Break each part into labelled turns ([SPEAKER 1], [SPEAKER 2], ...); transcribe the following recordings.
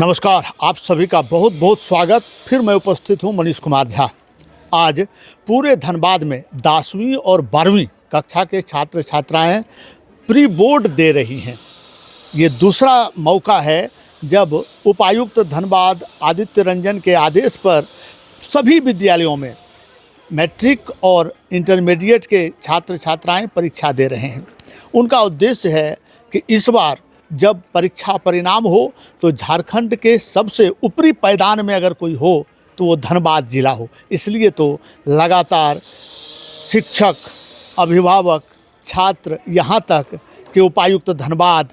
[SPEAKER 1] नमस्कार, आप सभी का बहुत बहुत स्वागत। फिर मैं उपस्थित हूं मनीष कुमार झा। आज पूरे धनबाद में 10वीं और 12वीं कक्षा के छात्र छात्राएं प्री बोर्ड दे रही हैं। ये दूसरा मौका है जब उपायुक्त धनबाद आदित्य रंजन के आदेश पर सभी विद्यालयों में मैट्रिक और इंटरमीडिएट के छात्र छात्राएं परीक्षा दे रहे हैं। उनका उद्देश्य है कि इस बार जब परीक्षा परिणाम हो तो झारखंड के सबसे ऊपरी पायदान में अगर कोई हो तो वो धनबाद जिला हो। इसलिए तो लगातार शिक्षक, अभिभावक, छात्र यहाँ तक कि उपायुक्त धनबाद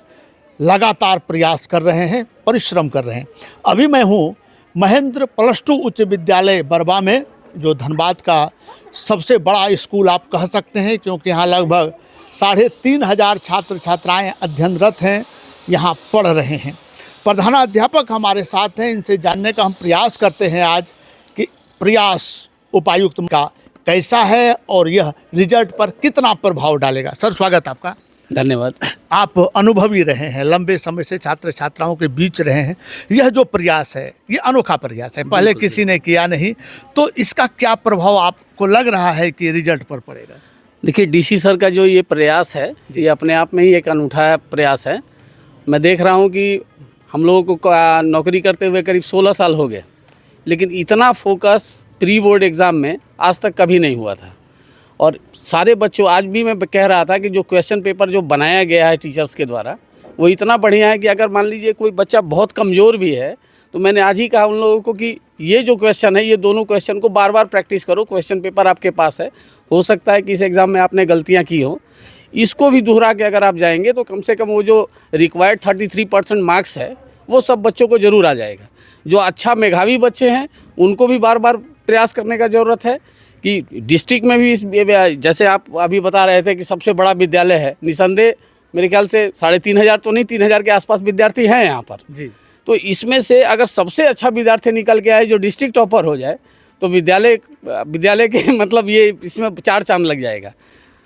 [SPEAKER 1] लगातार प्रयास कर रहे हैं, परिश्रम कर रहे हैं। अभी मैं हूँ महेंद्र +2 उच्च विद्यालय बरबा में, जो धनबाद का सबसे बड़ा स्कूल आप कह सकते हैं, क्योंकि यहाँ लगभग 3,500 छात्र छात्राएँ अध्ययनरत हैं, यहाँ पढ़ रहे हैं। प्रधानाध्यापक हमारे साथ हैं, इनसे जानने का हम प्रयास करते हैं आज कि प्रयास उपायुक्त का कैसा है और यह रिजल्ट पर कितना प्रभाव डालेगा। सर, स्वागत आपका।
[SPEAKER 2] धन्यवाद।
[SPEAKER 1] आप अनुभवी रहे हैं, लंबे समय से छात्र छात्राओं के बीच रहे हैं। यह जो प्रयास है ये अनोखा प्रयास है, पहले किसी ने किया नहीं, तो इसका क्या प्रभाव आपको लग रहा है कि रिजल्ट पर पड़ेगा?
[SPEAKER 2] देखिए, डीसी सर का जो ये प्रयास है ये अपने आप में ही एक अनूठा प्रयास है। मैं देख रहा हूँ कि हम लोगों को नौकरी करते हुए करीब 16 साल हो गए, लेकिन इतना फोकस प्री बोर्ड एग्ज़ाम में आज तक कभी नहीं हुआ था। और सारे बच्चों, आज भी मैं कह रहा था कि जो क्वेश्चन पेपर जो बनाया गया है टीचर्स के द्वारा वो इतना बढ़िया है कि अगर मान लीजिए कोई बच्चा बहुत कमज़ोर भी है तो मैंने आज ही कहा उन लोगों को कि ये जो क्वेश्चन है, ये दोनों क्वेश्चन को बार बार प्रैक्टिस करो। क्वेश्चन पेपर आपके पास है, हो सकता है कि इस एग्ज़ाम में आपने गलतियाँ की हो, इसको भी दोहरा के अगर आप जाएंगे तो कम से कम वो जो रिक्वायर्ड 33% मार्क्स है वो सब बच्चों को ज़रूर आ जाएगा। जो अच्छा मेधावी बच्चे हैं उनको भी बार बार प्रयास करने का ज़रूरत है कि डिस्ट्रिक्ट में भी जैसे आप अभी बता रहे थे कि सबसे बड़ा विद्यालय है, निसंदेह मेरे ख्याल से 3,500 तो नहीं, 3,000 के आसपास विद्यार्थी हैं यहाँ पर जी। तो इसमें से अगर सबसे अच्छा विद्यार्थी निकल के आए जो डिस्ट्रिक्ट टॉपर हो जाए तो विद्यालय के मतलब ये इसमें 4 चांद लग जाएगा।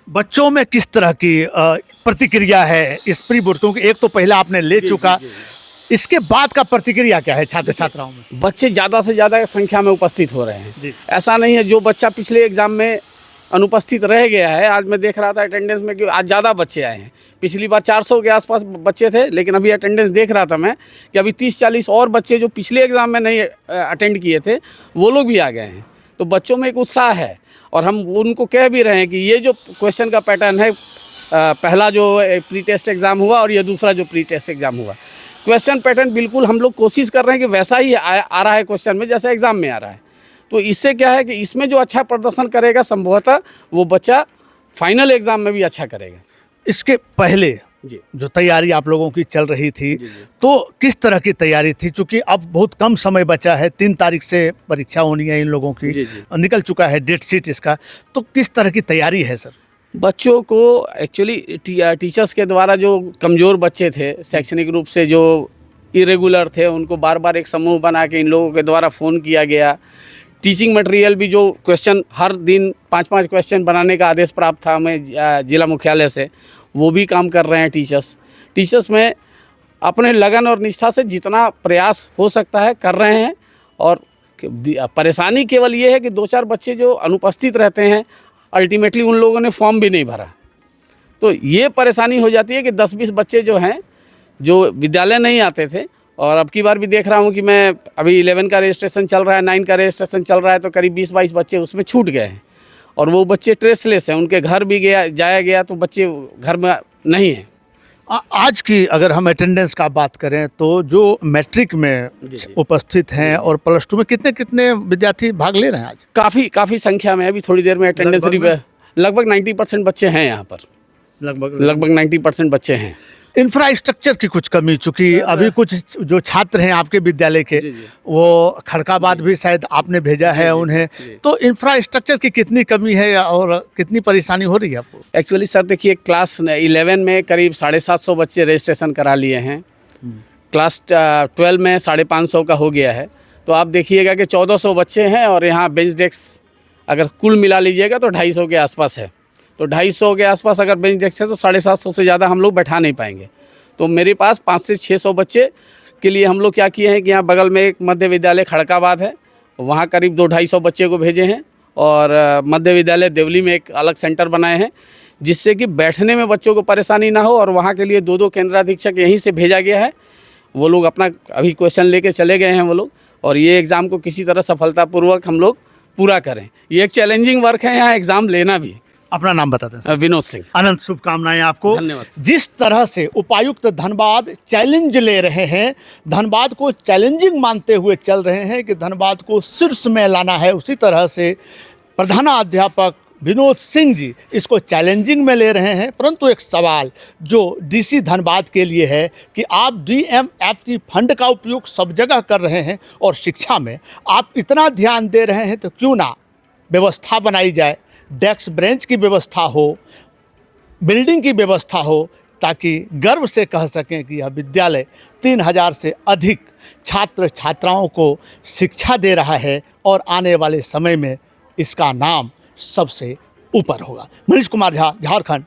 [SPEAKER 1] बच्चों में किस तरह की प्रतिक्रिया है इस प्री बोर्ड? क्योंकि एक तो पहले आपने ले चुका, इसके बाद का प्रतिक्रिया क्या है छात्र छात्राओं में?
[SPEAKER 2] बच्चे ज़्यादा से ज़्यादा संख्या में उपस्थित हो रहे हैं। ऐसा नहीं है जो बच्चा पिछले एग्ज़ाम में अनुपस्थित रह गया है, आज मैं देख रहा था अटेंडेंस में कि आज ज़्यादा बच्चे आए हैं। पिछली बार 400 के आसपास बच्चे थे, लेकिन अभी अटेंडेंस देख रहा था मैं कि अभी 30-40 और बच्चे जो पिछले एग्ज़ाम में नहीं अटेंड किए थे वो लोग भी आ गए हैं। तो बच्चों में एक उत्साह है और हम उनको कह भी रहे हैं कि ये जो क्वेश्चन का पैटर्न है, पहला जो प्री टेस्ट एग्ज़ाम हुआ और ये दूसरा जो प्री टेस्ट एग्ज़ाम हुआ, क्वेश्चन पैटर्न बिल्कुल हम लोग कोशिश कर रहे हैं कि वैसा ही आ रहा है क्वेश्चन में जैसा एग्ज़ाम में आ रहा है। तो इससे क्या है कि इसमें जो अच्छा प्रदर्शन करेगा संभवतः वो बच्चा फाइनल एग्ज़ाम में भी अच्छा करेगा।
[SPEAKER 1] इसके पहले जी जो तैयारी आप लोगों की चल रही थी तो किस तरह की तैयारी थी? चूँकि अब बहुत कम समय बचा है, 3 तारीख से परीक्षा होनी है इन लोगों की, निकल चुका है डेट शीट इसका, तो किस तरह की तैयारी है सर?
[SPEAKER 2] बच्चों को एक्चुअली टीचर्स के द्वारा जो कमज़ोर बच्चे थे, शैक्षणिक रूप से जो इरेगुलर थे, उनको बार बार एक समूह बना के इन लोगों के द्वारा फ़ोन किया गया। टीचिंग मटेरियल भी जो क्वेश्चन हर दिन 5-5 क्वेश्चन बनाने का आदेश प्राप्त था हमें जिला मुख्यालय से, वो भी काम कर रहे हैं टीचर्स में अपने लगन और निष्ठा से जितना प्रयास हो सकता है कर रहे हैं। और परेशानी केवल ये है कि 2-4 बच्चे जो अनुपस्थित रहते हैं, अल्टीमेटली उन लोगों ने फॉर्म भी नहीं भरा, तो ये परेशानी हो जाती है कि 10-20 बच्चे जो हैं जो विद्यालय नहीं आते थे। और अब की बार भी देख रहा हूँ कि मैं अभी 11 का रजिस्ट्रेशन चल रहा है, 9 का रजिस्ट्रेशन चल रहा है, तो करीब 20-22 बच्चे उसमें छूट गए हैं और वो बच्चे ट्रेसलेस हैं, उनके घर भी जाया गया तो बच्चे घर में नहीं हैं।
[SPEAKER 1] आज की अगर हम अटेंडेंस का बात करें तो जो मैट्रिक में उपस्थित हैं और +2 में कितने विद्यार्थी भाग ले रहे हैं आज?
[SPEAKER 2] काफ़ी संख्या में, अभी थोड़ी देर में अटेंडेंस लगभग 90% बच्चे हैं यहाँ पर, लगभग 90% बच्चे हैं।
[SPEAKER 1] इंफ्रास्ट्रक्चर की कुछ कमी, चूँकि अभी कुछ जो छात्र हैं आपके विद्यालय के वो खड़काबाद भी शायद आपने भेजा है उन्हें, तो इंफ्रास्ट्रक्चर की कितनी कमी है और कितनी परेशानी हो रही है आपको?
[SPEAKER 2] एक्चुअली सर देखिए, क्लास 11 में करीब 750 बच्चे रजिस्ट्रेशन करा लिए हैं, क्लास 12 में 550 का हो गया है, तो आप देखिएगा कि 1400 बच्चे हैं और यहाँ बेंच डेस्क अगर कुल मिला लीजिएगा तो 250 के आसपास है। तो 250 के आसपास अगर बेंच डेस्क है तो 750 से ज़्यादा हम लोग बैठा नहीं पाएंगे। तो मेरे पास 500 से 600 बच्चे के लिए हम लोग क्या किए हैं कि यहाँ बगल में एक मध्य विद्यालय खड़काबाद है, वहाँ करीब 200-250 बच्चे को भेजे हैं। और मध्य विद्यालय देवली में एक अलग सेंटर बनाए हैं, जिससे कि बैठने में बच्चों को परेशानी ना हो। और वहाँ के लिए 2-2 केंद्राधीक्षक यहीं से भेजा गया है। वो लोग अपना अभी क्वेश्चन लेके चले गए हैं वो लोग, और ये एग्ज़ाम को किसी तरह सफलतापूर्वक हम लोग पूरा करें। ये एक चैलेंजिंग वर्क है यहाँ एग्ज़ाम लेना भी।
[SPEAKER 1] अपना नाम बताते हैं।
[SPEAKER 2] विनोद सिंह।
[SPEAKER 1] अनंत शुभकामनाएं आपको।
[SPEAKER 2] धन्यवाद।
[SPEAKER 1] जिस तरह से उपायुक्त धनबाद चैलेंज ले रहे हैं, धनबाद को चैलेंजिंग मानते हुए चल रहे हैं कि धनबाद को शीर्ष में लाना है, उसी तरह से प्रधानाध्यापक विनोद सिंह जी इसको चैलेंजिंग में ले रहे हैं। परंतु एक सवाल जो डीसी धनबाद के लिए है कि आप DMFT फंड का उपयोग सब जगह कर रहे हैं और शिक्षा में आप इतना ध्यान दे रहे हैं, तो क्यों ना व्यवस्था बनाई जाए, डेस्क बेंच की व्यवस्था हो, बिल्डिंग की व्यवस्था हो, ताकि गर्व से कह सकें कि यह विद्यालय 3000 से अधिक छात्र छात्राओं को शिक्षा दे रहा है और आने वाले समय में इसका नाम सबसे ऊपर होगा। मनीष कुमार झा, झारखंड।